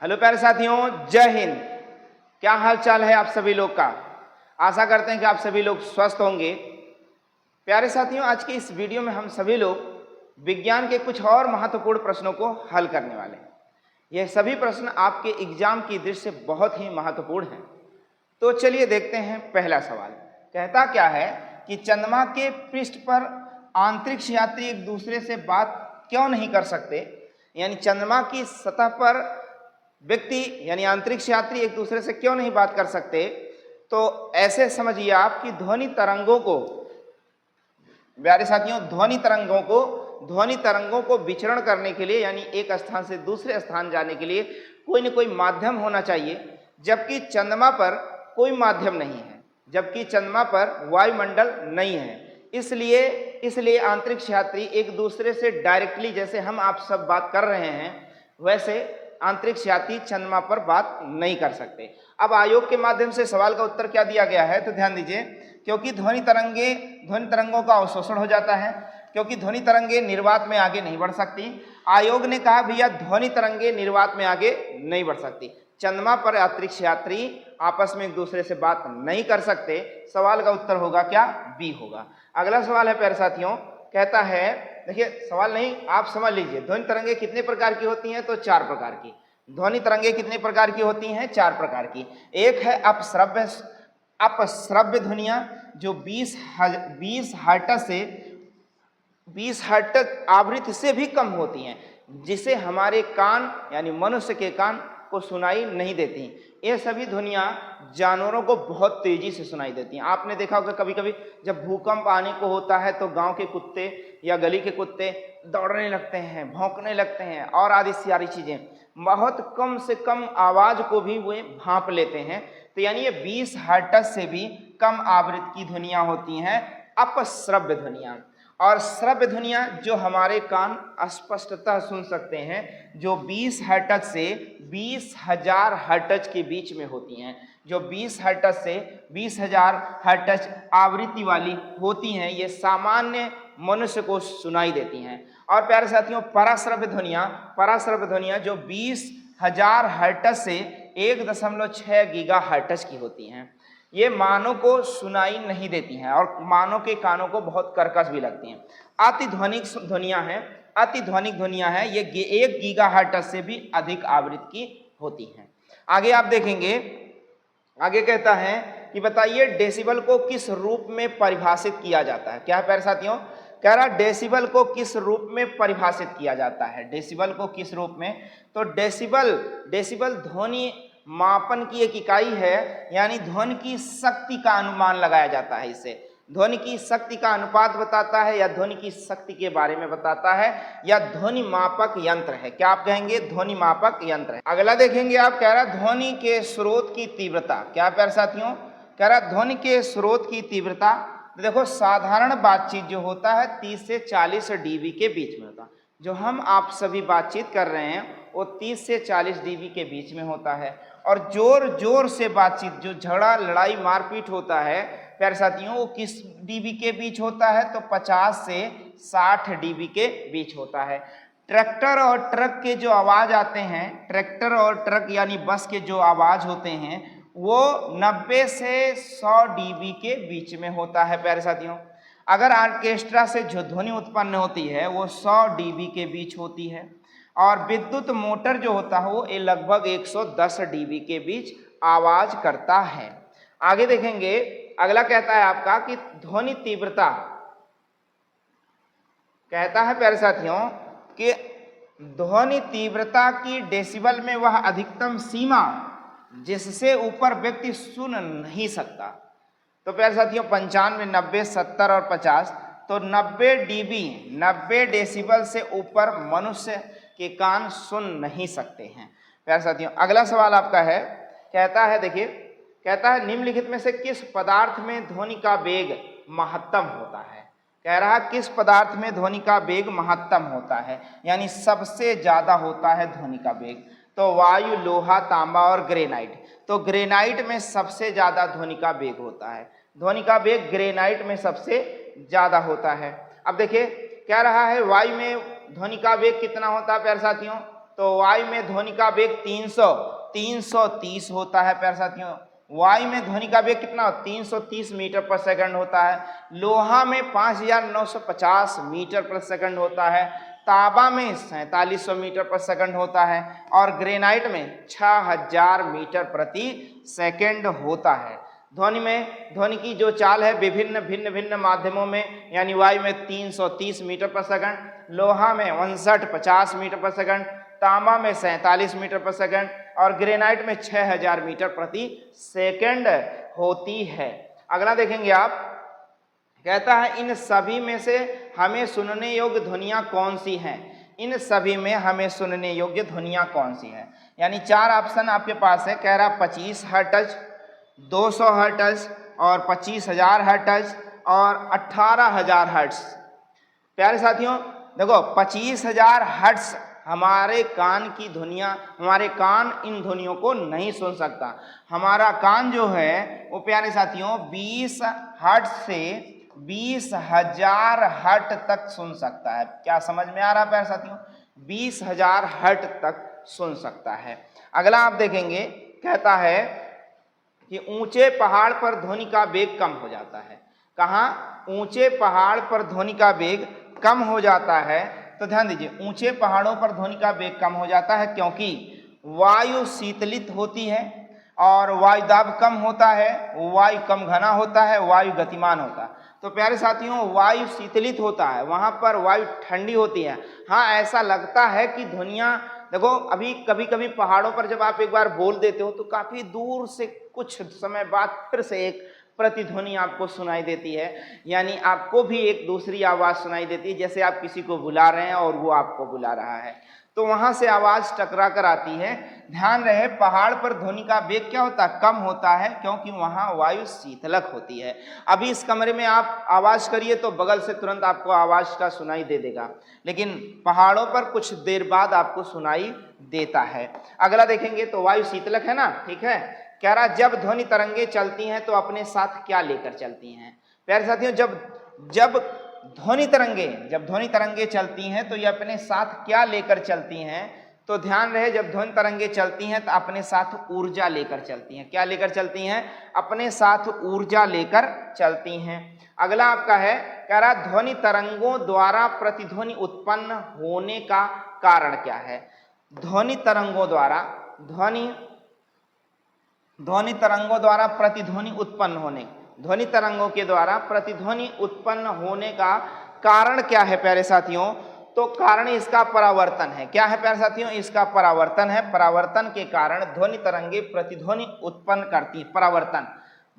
Hello प्यारे साथियों, जय हिंद। क्या हाल चाल है आप सभी लोग का। आशा करते हैं कि आप सभी लोग स्वस्थ होंगे। प्यारे साथियों, आज के इस वीडियो में हम सभी लोग विज्ञान के कुछ और महत्वपूर्ण प्रश्नों को हल करने वाले हैं। यह सभी प्रश्न आपके एग्जाम की दृष्टि से बहुत ही महत्वपूर्ण हैं। तो चलिए देखते हैं। पहला सवाल कहता क्या है कि चंद्रमा के पृष्ठ पर अंतरिक्ष यात्री एक दूसरे से बात क्यों नहीं कर सकते। यानी चंद्रमा की सतह पर व्यक्ति यानी अंतरिक्ष यात्री एक दूसरे से क्यों नहीं बात कर सकते। तो ऐसे समझिए आप कि ध्वनि तरंगों को, प्यारे साथियों, ध्वनि तरंगों को विचरण करने के लिए यानी एक स्थान से दूसरे स्थान जाने के लिए कोई न कोई माध्यम होना चाहिए, जबकि चंद्रमा पर कोई माध्यम नहीं है, जबकि चंद्रमा पर वायुमंडल नहीं है। इसलिए अंतरिक्ष यात्री एक दूसरे से डायरेक्टली, जैसे हम आप सब बात कर रहे हैं, वैसे अंतरिक्ष यात्री चंद्रमा पर बात नहीं कर सकते। अब आयोग के माध्यम से सवाल का उत्तर क्या दिया गया है, तो ध्यान दीजिए। क्योंकि ध्वनि तरंगों का अवशोषण हो जाता है, क्योंकि ध्वनि तरंगे निर्वात में आगे नहीं बढ़ सकती। आयोग ने कहा भैया ध्वनि तरंगे निर्वात में आगे नहीं बढ़ सकती। चंद्रमा पर अंतरिक्ष यात्री आपस में एक दूसरे से बात नहीं कर सकते। सवाल का उत्तर होगा क्या, बी होगा। अगला सवाल है प्यारे साथियों, कहता है, देखिए सवाल नहीं, आप समझ लीजिए। ध्वनि तरंगे कितने प्रकार की होती हैं, तो 4 प्रकार की। ध्वनि तरंगे कितने प्रकार की होती हैं, 4 प्रकार की। एक है अपश्रव्य ध्वनियां, जो 20 हर्ट्ज आवृत्ति से भी कम होती हैं, जिसे हमारे कान यानी मनुष्य के कान को सुनाई नहीं देती। ये सभी ध्वनियां जानवरों को बहुत तेजी से सुनाई देती हैं। आपने देखा होगा कभी कभी जब भूकंप आने को होता है तो गांव के कुत्ते या गली के कुत्ते दौड़ने लगते हैं, भौंकने लगते हैं और आदि सारी चीजें, बहुत कम से कम आवाज को भी वे भांप लेते हैं। तो यानी ये 20 हर्ट्ज से भी कम आवृत्ति की ध्वनियां होती हैं, अपश्रव्य ध्वनियां। और श्रव्य ध्वनियां जो हमारे कान स्पष्टतः सुन सकते हैं, जो 20 हर्ट्ज से 20,000 हर्ट्ज के बीच में होती हैं, जो 20 हर्ट्ज से 20,000 हर्ट्ज आवृत्ति वाली होती हैं, ये सामान्य मनुष्य को सुनाई देती हैं। और प्यारे साथियों, पराश्रव्य ध्वनियां जो 20,000 हर्ट्ज से 1.6 गीगा हर्ट्ज की होती हैं, ये मानव को सुनाई नहीं देती हैं और मानव के कानों को बहुत कर्कश भी लगती हैं। अतिध्वनिक ध्वनियां हैं, ये 1 गीगा हर्ट्ज से भी अधिक आवृत्ति की होती हैं। आगे आप देखेंगे, आगे कहता है कि बताइए डेसिबल को किस रूप में परिभाषित किया जाता है। क्या है प्यारे साथियों, कह रहा डेसिबल को किस रूप में परिभाषित किया जाता है। डेसिबल को किस रूप में, तो डेसिबल ध्वनि मापन की एक इकाई है, यानी ध्वनि की शक्ति का अनुमान लगाया जाता है। इससे ध्वनि की शक्ति का अनुपात बताता है, या ध्वनि की शक्ति के बारे में बताता है, या ध्वनि मापक यंत्र है। क्या आप कहेंगे, ध्वनि मापक यंत्र है। अगला देखेंगे आप, कह रहा ध्वनि के स्रोत की तीव्रता। क्या प्यारे साथियों, कह रहा ध्वनि के स्रोत की तीव्रता। देखो साधारण बातचीत जो होता है 30 से 40 डीबी के बीच में होता है। जो हम आप सभी बातचीत कर रहे हैं वो 30 से 40 डीबी के बीच में होता है। और जोर जोर से बातचीत, जो झगड़ा लड़ाई मारपीट होता है प्यारे साथियों, वो किस डीबी के बीच होता है, तो 50 से 60 डीबी के बीच होता है। ट्रैक्टर और ट्रक के जो आवाज आते हैं, ट्रैक्टर और ट्रक यानी बस के जो आवाज होते हैं, वो 90 से 100 डीबी के बीच में होता है प्यारे साथियों। अगर ऑर्केस्ट्रा से जो ध्वनि उत्पन्न होती है वो 100 डीबी के बीच होती है। और विद्युत मोटर जो होता है वो लगभग 110 डीबी के बीच आवाज करता है। आगे देखेंगे, अगला कहता है आपका कि ध्वनि तीव्रता, कहता है प्यारे साथियों कि ध्वनि तीव्रता की डेसिबल में वह अधिकतम सीमा जिससे ऊपर व्यक्ति सुन नहीं सकता। तो प्यारे साथियों 95, 90, 70 और 50, तो 90 डीबी 90 डेसिबल से ऊपर मनुष्य के कान सुन नहीं सकते हैं प्यारे साथियों। अगला सवाल आपका है, कहता है, देखिए कहता है निम्नलिखित में से किस पदार्थ में ध्वनि का वेग महत्तम होता है। कह रहा किस पदार्थ में ध्वनि का वेग महत्तम होता है, यानी सबसे ज्यादा होता है ध्वनि का वेग। तो वायु, लोहा, तांबा और ग्रेनाइट। तो ग्रेनाइट में सबसे ज्यादा ध्वनि का वेग होता है। ध्वनि का वेग ग्रेनाइट में सबसे ज्यादा होता है। अब देखिए कह रहा है वायु में ध्वनि का वेग कितना होता है प्यारे साथियों, तो वायु में ध्वनि का वेग 330 होता है प्यारे साथियों। वायु में ध्वनि का वेग कितना 330 मीटर पर सेकंड होता है। लोहा में 5950 मीटर पर सेकंड होता है। तांबा में 4700 मीटर पर सेकंड होता है और ग्रेनाइट में 6000 मीटर प्रति सेकंड होता है। ध्वनि की जो चाल है विभिन्न भिन्न माध्यमों में, यानी वायु में 330 मीटर पर सेकंड, लोहा में 5950 मीटर पर सेकंड, तांबा में 47 मीटर पर सेकंड और ग्रेनाइट में 6000 मीटर प्रति सेकंड होती है। अगला देखेंगे आप, कहता है इन सभी में से हमें सुनने योग्य ध्वनियां कौन सी हैं। इन सभी में हमें सुनने योग्य ध्वनियां कौन सी हैं, यानी 4 ऑप्शन आपके पास है। कह रहा 25 हर्ट्ज, 200 हर्ट्ज और 25000 हर्ट्ज और 18000 हर्ट्ज। प्यारे साथियों देखो 25000 हर्ट्ज हमारे कान की ध्वनियां, हमारे कान इन ध्वनियों को नहीं सुन सकता। हमारा कान जो है वो प्यारे साथियों 20 हर्ट्ज से 20000 हर्ट्ज तक सुन सकता है। क्या समझ में आ रहा है प्यारे साथियों? 20000 हर्ट्ज तक सुन सकता है। अगला आप देखेंगे, कहता है कि ऊंचे पहाड़ पर ध्वनि का वेग कम हो जाता है। कहाँ? ऊंचे पहाड़ पर ध्वनि का वेग कम हो जाता है। तो ध्यान दीजिए, ऊंचे पहाड़ों पर ध्वनि का वेग कम हो जाता है क्योंकि वायु शीतलित होती है और वायु दाब कम होता है, वायु कम घना होता है, वायु गतिमान होता है। तो प्यारे साथियों वायु शीतलित होता है, वहां पर वायु ठंडी होती है। हाँ, ऐसा लगता है कि ध्वनियां देखो, अभी कभी कभी पहाड़ों पर जब आप एक बार बोल देते हो तो काफी दूर से कुछ समय बाद फिर से एक प्रतिध्वनि आपको सुनाई देती है, यानी आपको भी एक दूसरी आवाज सुनाई देती है, जैसे आप किसी को बुला रहे हैं और वो आपको बुला रहा है, तो वहां से आवाज टकरा कर आती है। ध्यान रहे, पहाड़ पर ध्वनि का वेग क्या होता है? कम होता है, क्योंकि वहां वायु शीतलक होती है। अभी इस कमरे में आप आवाज करिए तो बगल से तुरंत आपको आवाज का सुनाई दे देगा, लेकिन पहाड़ों पर कुछ देर बाद आपको सुनाई देता है। अगला देखेंगे तो वायु शीतलक है ना, ठीक है। कह रहा जब ध्वनि तरंगे चलती हैं तो अपने साथ क्या लेकर चलती हैं। प्यारे साथियों जब ध्वनि तरंगे चलती हैं तो ये अपने साथ क्या लेकर चलती हैं। तो ध्यान रहे, जब ध्वनि तरंगे चलती हैं तो अपने साथ ऊर्जा लेकर चलती हैं। क्या लेकर चलती हैं? अपने साथ ऊर्जा लेकर चलती हैं। अगला आपका है, कह रहा ध्वनि तरंगों द्वारा प्रतिध्वनि उत्पन्न होने का कारण क्या है। ध्वनि तरंगों द्वारा प्रतिध्वनि उत्पन्न होने, ध्वनि तरंगों के द्वारा प्रतिध्वनि उत्पन्न होने का कारण क्या है प्यारे साथियों। तो कारण इसका परावर्तन है। क्या है प्यारे साथियों? इसका परावर्तन है। परावर्तन के कारण ध्वनि तरंगे प्रतिध्वनि उत्पन्न करती हैं। परावर्तन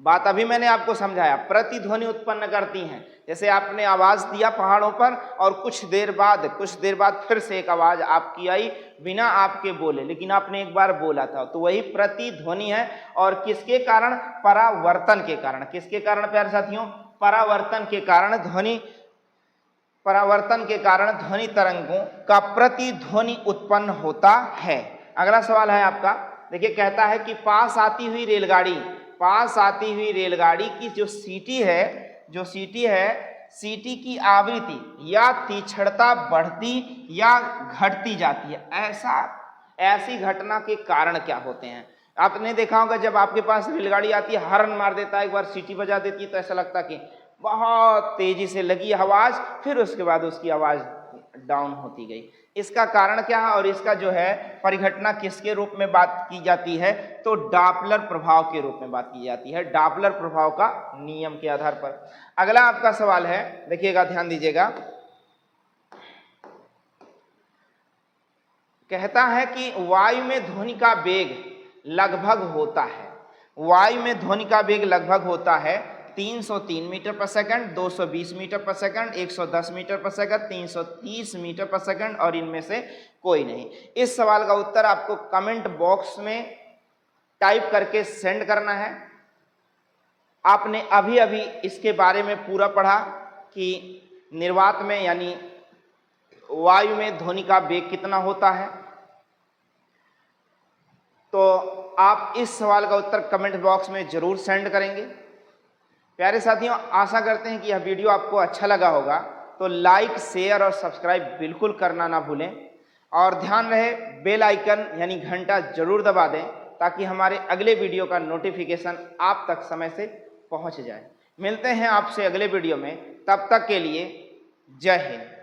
बात अभी मैंने आपको समझाया, प्रतिध्वनि उत्पन्न करती हैं। जैसे आपने आवाज दिया पहाड़ों पर और कुछ देर बाद फिर से एक आवाज आपकी आई बिना आपके बोले, लेकिन आपने एक बार बोला था, तो वही प्रतिध्वनि है। और किसके कारण? परावर्तन के कारण। किसके कारण प्यारे साथियों? परावर्तन के कारण ध्वनि तरंगों का प्रतिध्वनि उत्पन्न होता है। अगला सवाल है आपका, देखिए, कहता है कि पास आती हुई रेलगाड़ी की जो सीटी है, सीटी की आवृत्ति या तीक्ष्णता बढ़ती या घटती जाती है। ऐसी घटना के कारण क्या होते हैं? आपने देखा होगा जब आपके पास रेलगाड़ी आती है, हॉर्न मार देता है, एक बार सीटी बजा देती है, तो ऐसा लगता है कि बहुत तेजी से लगी आवाज, फिर उसके बाद उसकी आवाज डाउन होती गई। इसका कारण क्या है और इसका जो है परिघटना किसके रूप में बात की जाती है? तो डॉपलर प्रभाव के रूप में बात की जाती है, डॉपलर प्रभाव का नियम के आधार पर। अगला आपका सवाल है, देखिएगा, ध्यान दीजिएगा, कहता है कि वायु में ध्वनि का वेग लगभग होता है 303 मीटर पर सेकंड, 220 मीटर पर सेकंड, 110 मीटर पर सेकंड, 330 मीटर पर सेकंड और इनमें से कोई नहीं। इस सवाल का उत्तर आपको कमेंट बॉक्स में टाइप करके सेंड करना है। आपने अभी इसके बारे में पूरा पढ़ा कि निर्वात में यानी वायु में ध्वनि का वेग कितना होता है। तो आप इस सवाल का उत्तर कमेंट बॉक्स में जरूर सेंड करेंगे। प्यारे साथियों, आशा करते हैं कि यह वीडियो आपको अच्छा लगा होगा, तो लाइक, शेयर और सब्सक्राइब बिल्कुल करना ना भूलें। और ध्यान रहे बेल आइकन यानी घंटा जरूर दबा दें ताकि हमारे अगले वीडियो का नोटिफिकेशन आप तक समय से पहुंच जाए। मिलते हैं आपसे अगले वीडियो में, तब तक के लिए जय हिंद।